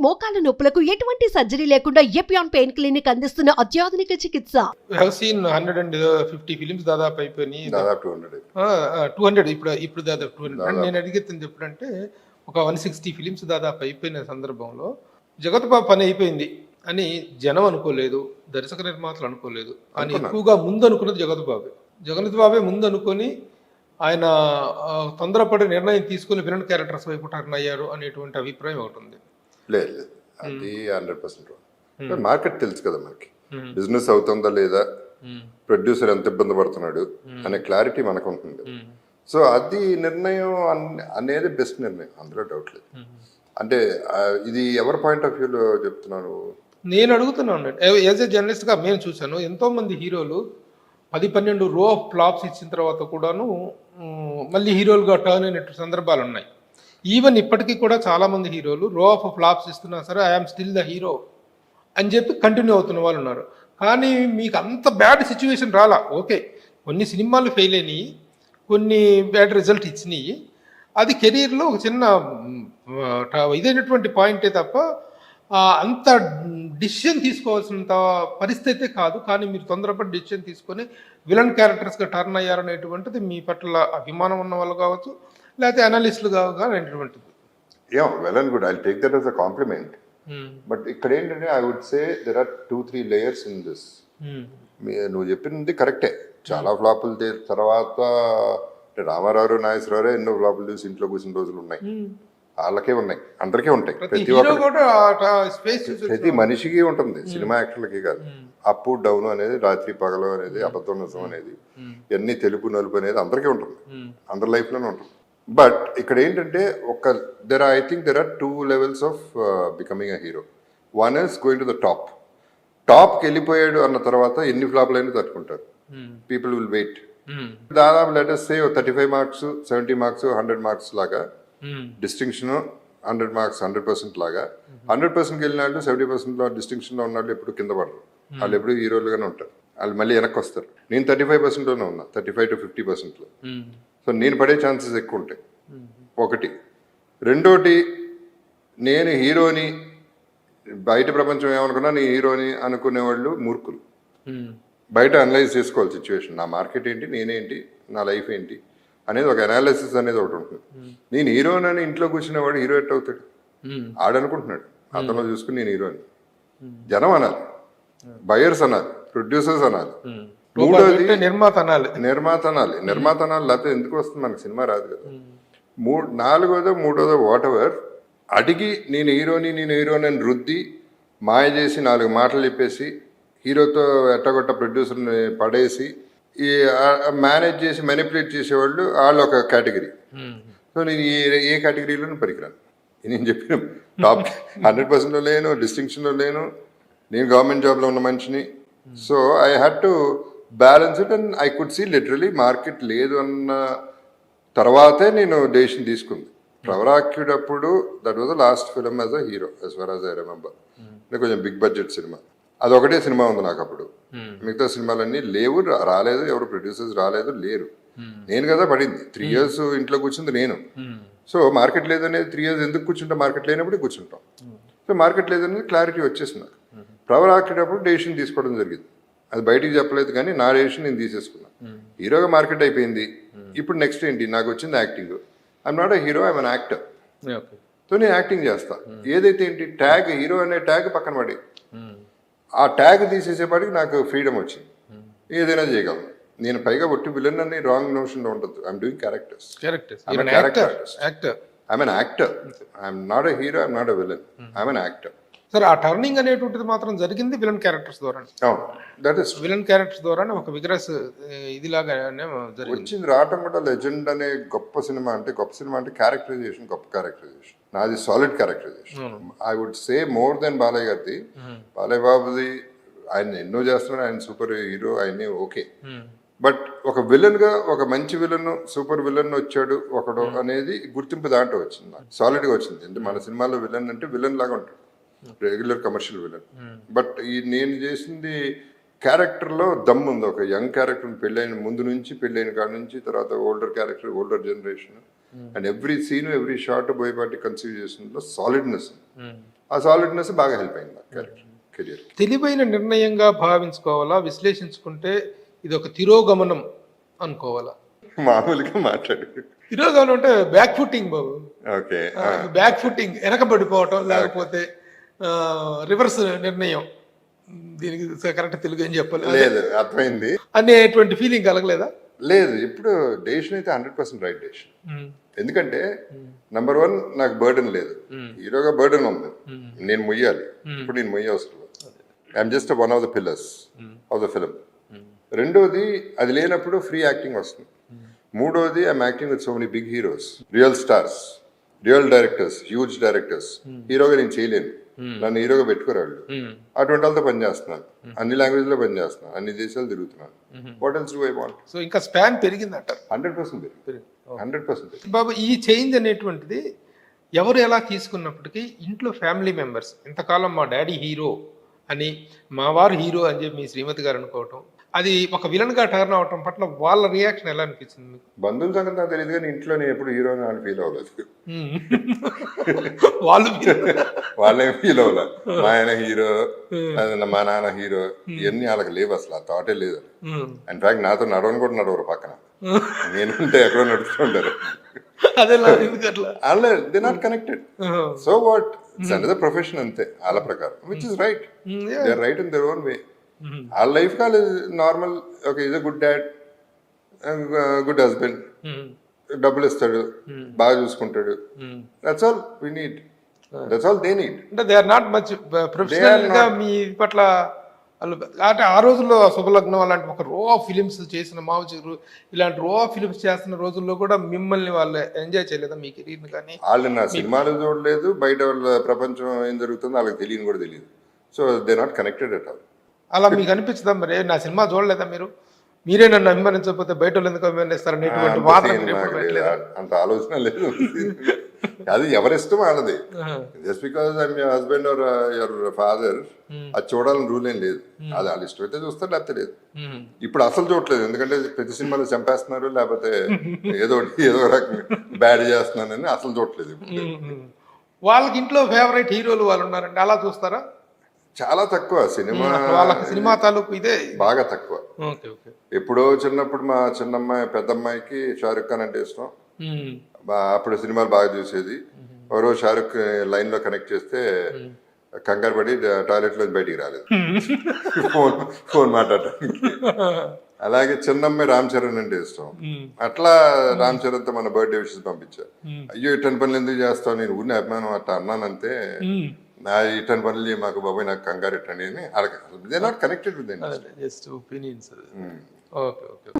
మోకాల నొప్పులకు ఎటువంటి సర్జరీ లేకుండా ఎపియాన్ పెయిన్ క్లినిక్ అందిస్తున్న అత్యాధునిక చికిత్స. సీన్ 150 ఫిలిమ్స్ దాదాపు అయిపోయినాయి. దాదాపు 200 ఇప్పుడు దాదాపు 200. నేను అడిగేది ఎప్పుడంటే ఒక 160 ఫిలిమ్స్ దాదాపు అయిపోయిన సందర్భంలో జగత్ బాబు పని అయిపోయింది అని జనం అనుకోలేదు, దర్శక నిర్మాతలు అనుకోలేదు అని ఎక్కువగా ముందు అనుకున్నది జగత్ బాబే ముందు అనుకొని ఆయన తొందరపడి నిర్ణయం తీసుకుని విలన్ క్యారెక్టర్స్ వైపు టర్న్ అయ్యారు అనేటువంటి అభిప్రాయం ఒకటి ఉంది. లేదు అది 100% మార్కెట్ తెలుసు కదా మనకి, బిజినెస్ అవుతుందా లేదా, ప్రొడ్యూసర్ ఎంత ఇబ్బంది పడుతున్నాడు అనే క్లారిటీ మనకు ఉంటుంది. సో అది నిర్ణయం అనేది బెస్ట్ నిర్ణయం, అందులో డౌట్ లేదు. అంటే ఇది ఎవరి పాయింట్ ఆఫ్ వ్యూలో చెప్తున్నాను నేను అడుగుతున్నాను. యాజ్ ఏ జర్నలిస్ట్గా మేము చూశాను ఎంతో మంది హీరోలు 10-12 రో ఆఫ్ ఫ్లాప్స్ ఇచ్చిన తర్వాత కూడాను మళ్ళీ హీరోలుగా టర్న్ అయినట్టు సందర్భాలు ఉన్నాయి. ఈవెన్ ఇప్పటికీ కూడా చాలామంది హీరోలు రో ఆఫ్ ఫ్లాప్స్ ఇస్తున్నా సరే ఐఎమ్ స్టిల్ ద హీరో అని చెప్పి కంటిన్యూ అవుతున్న వాళ్ళు ఉన్నారు. కానీ మీకు అంత బ్యాడ్ సిచ్యువేషన్ రాలా. ఓకే, కొన్ని సినిమాలు ఫెయిల్ అయినాయి, కొన్ని బ్యాడ్ రిజల్ట్ ఇచ్చినాయి, అది కెరీర్లో ఒక చిన్న ఇదైనటువంటి పాయింటే తప్ప అంత డిసిషన్ తీసుకోవాల్సినంత పరిస్థితి కాదు. కానీ మీరు తొందరపడి డిసిషన్ తీసుకొని విలన్ క్యారెక్టర్స్గా టర్న్ అయ్యారనేటువంటిది మీ పట్ల అభిమానం ఉన్న వాళ్ళు కావచ్చు, లేకపోతే అనలిస్టులు కావటువంటిది. Well and good, I take that as a compliment. But ఇక్కడ ఏంటంటే I would say there are 2-3 layers in this. నువ్వు చెప్పింది కరెక్టే, చాలా ఫ్లాపులు తర్వాత రామారావు నాగేశ్వరరావు ఎన్నో ఫ్లాపులు చూసి ఇంట్లో కూర్చున్న రోజులు ఉన్నాయి, వాళ్ళకే ఉన్నాయి, అందరికీ ఉంటాయి. ప్రతి మనిషికి ఉంటుంది, సినిమా యాక్టర్లకి కాదు. అప్ డౌన్ అనేది, రాత్రి పగలు అనేది, అబద్ధం నిజం అనేది, ఎన్ని తెలుపు నలుపు అనేది అందరికీ ఉంటుంది, అందరి లైఫ్లోనే ఉంటుంది. బట్ ఇక్కడ ఏంటంటే I think there are 2 levels of becoming a hero. One is going to the టాప్కి వెళ్ళిపోయాడు అన్న తర్వాత ఎన్ని ఫ్లాప్లు అయినా తట్టుకుంటారు, పీపుల్ విల్ వెయిట్. దాదాపు let us say 35 marks 70 marks 100 marks లాగా డిస్టింక్షన్, 100 మార్క్స్ 100% లాగా 100%కి వెళ్ళిన వాళ్ళు 70%లో డిస్టింక్షన్లో ఉన్న వాళ్ళు ఎప్పుడు కింద పడరు, వాళ్ళు ఎప్పుడు హీరోలుగానే ఉంటారు, వాళ్ళు మళ్ళీ వెనక్కి వస్తారు. నేను 35%లోనే ఉన్నా, 35 to 50%లో. సో నేను పడే ఛాన్సెస్ ఎక్కువ ఉంటాయి, ఒకటి. రెండోటి, నేను హీరోని, బయట ప్రపంచం ఏమనుకున్నా నేను హీరోని అనుకునే వాళ్ళు మూర్ఖులు. బయట అనలైజ్ చేసుకోవాలి సిచ్యువేషన్, నా మార్కెట్ ఏంటి, నేనేంటి, నా లైఫ్ ఏంటి అనేది ఒక అనాలిసిస్ అనేది ఒకటి ఉంటుంది. నేను హీరోని ఇంట్లో కూర్చునేవాడు హీరో ఎట్ అవుతాడు, ఆడనుకుంటున్నాడు, అతను చూసుకుని నేను హీరోని. జనం అనాలి, బయర్స్ అనాలి, ప్రొడ్యూసర్స్ అనాలి, మూడోది నిర్మాత అనాలి, లేకపోతే ఎందుకు వస్తుంది మనకి సినిమా రాదు కదా. నాలుగోదో మూడోదో వాట్ ఎవర్ అడిగి నేను హీరోని అని రుద్ది మాయ చేసి 4 మాటలు చెప్పేసి హీరోతో ఎట్టగొట్ట ప్రొడ్యూసర్ని పడేసి ఈ మేనేజ్ చేసి మెనిపులేట్ చేసేవాళ్ళు వాళ్ళు ఒక కేటగిరీ. సో నేను ఏ కేటగిరీలోనూ పనికిరాను. నేను చెప్పిన టాప్ 100%లో లేను, డిస్టింక్షన్లో లేను, నేను గవర్నమెంట్ జాబ్లో ఉన్న మనిషిని. So I had to balance it and I could see literally market లేదు అన్న తర్వాతే నేను డెసిషన్ తీసుకుంది. ప్రవరాక్యుడప్పుడు that was the last film as a hero as far as I remember. కొంచెం బిగ్ బడ్జెట్ సినిమా, అదొకటే సినిమా ఉంది నాకు అప్పుడు. మిగతా సినిమాలన్నీ లేవు, రాలేదు, ఎవరు ప్రొడ్యూసర్స్ రాలేదు, లేరు. నేను కదా పడింది 3 years ఇంట్లో కూర్చుంది నేను. సో మార్కెట్ లేదనేది 3 years ఎందుకు కూర్చుంటాం, మార్కెట్ లేనప్పుడు కూర్చుంటాం. సో మార్కెట్ లేదనేది క్లారిటీ వచ్చేసింది నాకు. ప్రవర్ ఆకేటప్పుడు డెసిషన్ తీసుకోవడం జరిగింది, అది బయటికి చెప్పలేదు కానీ నా డెసిషన్ నేను తీసేసుకున్నాను. హీరోగా మార్కెట్ అయిపోయింది, ఇప్పుడు నెక్స్ట్ ఏంటి, నాకు వచ్చింది acting. I'm not a hero, I'm an actor. So నేను యాక్టింగ్ చేస్తా. ఏదైతే ఏంటి ట్యాగ్, హీరో అనే ట్యాగ్ పక్కన పడి ఆ ట్యాగ్ తీసేసేపాటికి నాకు ఫ్రీడమ్ వచ్చింది, ఏదైనా చేయగలను. నేను పైగా ఒట్టి విలన్ అని రాంగ్ నోషన్లో ఉండదు. I'm doing characters. I'm an actor, I'm not a hero, I'm not a villain, I'm an actor. Sir ఆ టర్నింగ్ అనేటువంటిది మాత్రం జరిగింది విలన్ క్యారెక్టర్స్ ద్వారా. విలన్ క్యారెక్టర్స్ ద్వారా ఒక విగ్రస్ ఇదిలాగా వచ్చింది. రావటం కూడా లెజెండ్ అనే గొప్ప సినిమా అంటే క్యారెక్టరైజేషన్, గొప్ప క్యారెక్టరైజేషన్. నాది solid characterisation. I would say more than Balayya గారిది. బాలయ్య బాబుది ఆయన ఎన్నో చేస్తున్నాడు, ఆయన సూపర్ హీరో, ఆయనే ఓకే. బట్ ఒక విలన్ గా, ఒక మంచి విలన్, సూపర్ విలన్ వచ్చాడు ఒకడు అనేది గుర్తింపు దాంట్లో వచ్చింది, సాలిడ్ గా వచ్చింది. అంటే మన సినిమాలో విలన్ అంటే విలన్ లాగా ఉంటాడు, రెగ్యులర్ కమర్షియల్ విలన్. బట్ ఈ నేను చేసింది క్యారెక్టర్లో దమ్ ఉంది. ఒక యంగ్ క్యారెక్టర్, పెళ్ళైన ముందు నుంచి, పెళ్ళైన కాడ నుంచి, తర్వాత older character, older generation, and every scene every shot Boyapati conceive చేసినలో సాలిడ్నెస్, ఆ సాలిడ్నెస్ బాగా హెల్ప్ అయింది నా కెరియర్. తెలివైన నిర్ణయంగా భావించుకోవాలా, విశ్లేషించుకుంటే ఇది ఒక తిరోగమనం అనుకోవాలా? మామూలుగా మాట్లాడు. తిరోగమనం అంటే బ్యాక్ ఫుట్టింగ్ బాబు. ఓకే, బ్యాక్ ఫుట్టింగ్, వెనకబడిపోవటం, లేకపోతే రివర్స్ నిర్ణయం. దీనికి కరెక్ట్ తెలుగు ఏం చెప్పలేదు. లేదు, అర్థమైంది అనేటువంటి ఫీలింగ్ కలగలేదా? లేదు, ఇప్పుడు డెసిషన్ అయితే 100% రైట్ డెసిషన్. ఎందుకంటే నంబర్ 1 నాకు బర్డెన్ లేదు, హీరోగా బర్డెన్ ఉంది, నేను మొయ్యాలి. ఇప్పుడు నేను మొయ్య అవసరం లేదు, I'm just one of the pillars of the film. రెండోది, అది లేనప్పుడు ఫ్రీ యాక్టింగ్ వస్తుంది. మూడోది, I'm acting with so many big heroes, real stars, real directors, huge directors. హీరోగా నేను చేయలేను, నన్ను హీరోగా పెట్టుకోరాళ్ళు. అటువంటి వాళ్ళతో పనిచేస్తున్నాను, అన్ని లాంగ్వేజ్ లో పనిచేస్తున్నాను, అన్ని దేశాలు తిరుగుతున్నాను. What else do I want? So ఇంకా స్పాన్ పెరిగిందంట. 100% పెరిగింది, 100%. బాబు, ఈ చేంజ్ అనేటువంటిది ఎవరు ఎలా తీసుకున్నప్పటికీ ఇంట్లో ఫ్యామిలీ మెంబర్స్, ఇంతకాలం మా డాడీ హీరో అని, మా వారు హీరో అని చెప్పి మీ శ్రీమతి గారు అనుకోవటం, అది ఒక విలన్ గా టర్న్ అవటం పట్ల వాళ్ళ రియాక్షన్ ఎలా అనిపించింది మీకు? బంధువుల సంగతి నాకు తెలియదు, కానీ ఇంట్లో నేను ఎప్పుడు హీరో అని ఫీల్ అవ్వలేదు. వాళ్ళేం ఫీల్ అవ్వలే. మా ఆయన హీరో, మా నాన్న హీరో, ఇవన్నీ వాళ్ళకి లేవు, అసలు ఆ థాటే లేదు. ఇన్ఫాక్ట్ నాతో నడవని కూడా నడవరు పక్కన, నేనుంటే ఎక్కడో నడుస్తుంటారు. They not connected. So what, it's another profession అంతే వాళ్ళ ప్రకారం, which is right. They are right in their own way. ఆ లైఫ్ కాదు normal. Okay, is a good dad, good husband, డబ్బులు ఇస్తాడు, బాగా చూసుకుంటాడు. That's all we need, that's all they need. అంటే they are not much professional గా మీ పట్ల. అంటే ఆ రోజుల్లో శుభలగ్నం అలాంటి ఒక రో ఆఫ్ ఫిలిమ్స్ చేసిన మావచూరు, ఇలాంటి రో ఆఫ్ ఫిలిమ్స్ చేస్తున్న రోజుల్లో కూడా మిమ్మల్ని వాళ్ళు ఎంజాయ్ చేయలేదా మీ కెరీర్? కానీ వాళ్ళు నా సినిమాలు చూడలేదు, బయట వాళ్ళ ప్రపంచం ఏం జరుగుతుందో వాళ్ళకి తెలియని కూడా తెలియదు. So they not connected at all. అలా మీకు అనిపించదా మరి, నా సినిమా చూడలేదా మీరు, మీరే నన్ను అభిమానించకపోతే బయట వాళ్ళు ఎందుకు అభిమానిస్తారు అనేటువంటి వాదన అంత ఆలోచన లేదు. అది ఎవరిష్టం వాళ్ళది. Just because I'm your husband or your father, అది చూడాలని రూల్ ఏం లేదు. అది వాళ్ళ ఇష్టం అయితే చూస్తారు, లేకపోతే లేదు. ఇప్పుడు అసలు చూడలేదు, ఎందుకంటే ప్రతి సినిమాలో చంపేస్తున్నారు, లేకపోతే ఏదో రకంగా బ్యాడ్ చేస్తున్నానని అసలు చూడలేదు. వాళ్ళకి ఇంట్లో ఫేవరెట్ హీరోలు వాళ్ళు ఉన్నారండి, అలా చూస్తారా? చాలా తక్కువ. సినిమా తాలూకు ఇదే బాగా తక్కువ. ఎప్పుడో చిన్నప్పుడు మా చిన్నమ్మాయి పెద్దమ్మాయికి షారుఖ్ ఖాన్ అంటే ఇష్టం. అప్పుడు సినిమాలు బాగా చూసేది. ఎవరో షారుఖ్ లైన్ లో కనెక్ట్ చేస్తే కంగారు పడి టాయిలెట్ లో బయటికి రాలేదు ఫోన్ మాట్లాడటానికి. అలాగే చిన్నమ్మాయి రామ్ చరణ్ అంటే ఇష్టం. అట్లా రామ్ చరణ్ తో మన బర్త్డే విషెస్ పంపించా. అయ్యో ఇట్టని పనులు ఎందుకు చేస్తావు, నేను ఊరిని అభిమానం అట్లా అన్నానంతే, నా ఇటన్ పనులు మాకు బాబాయ్ నాకు కంగారు ఎట్టండి అని అడగ. They not connected with them, just opinions. Okay.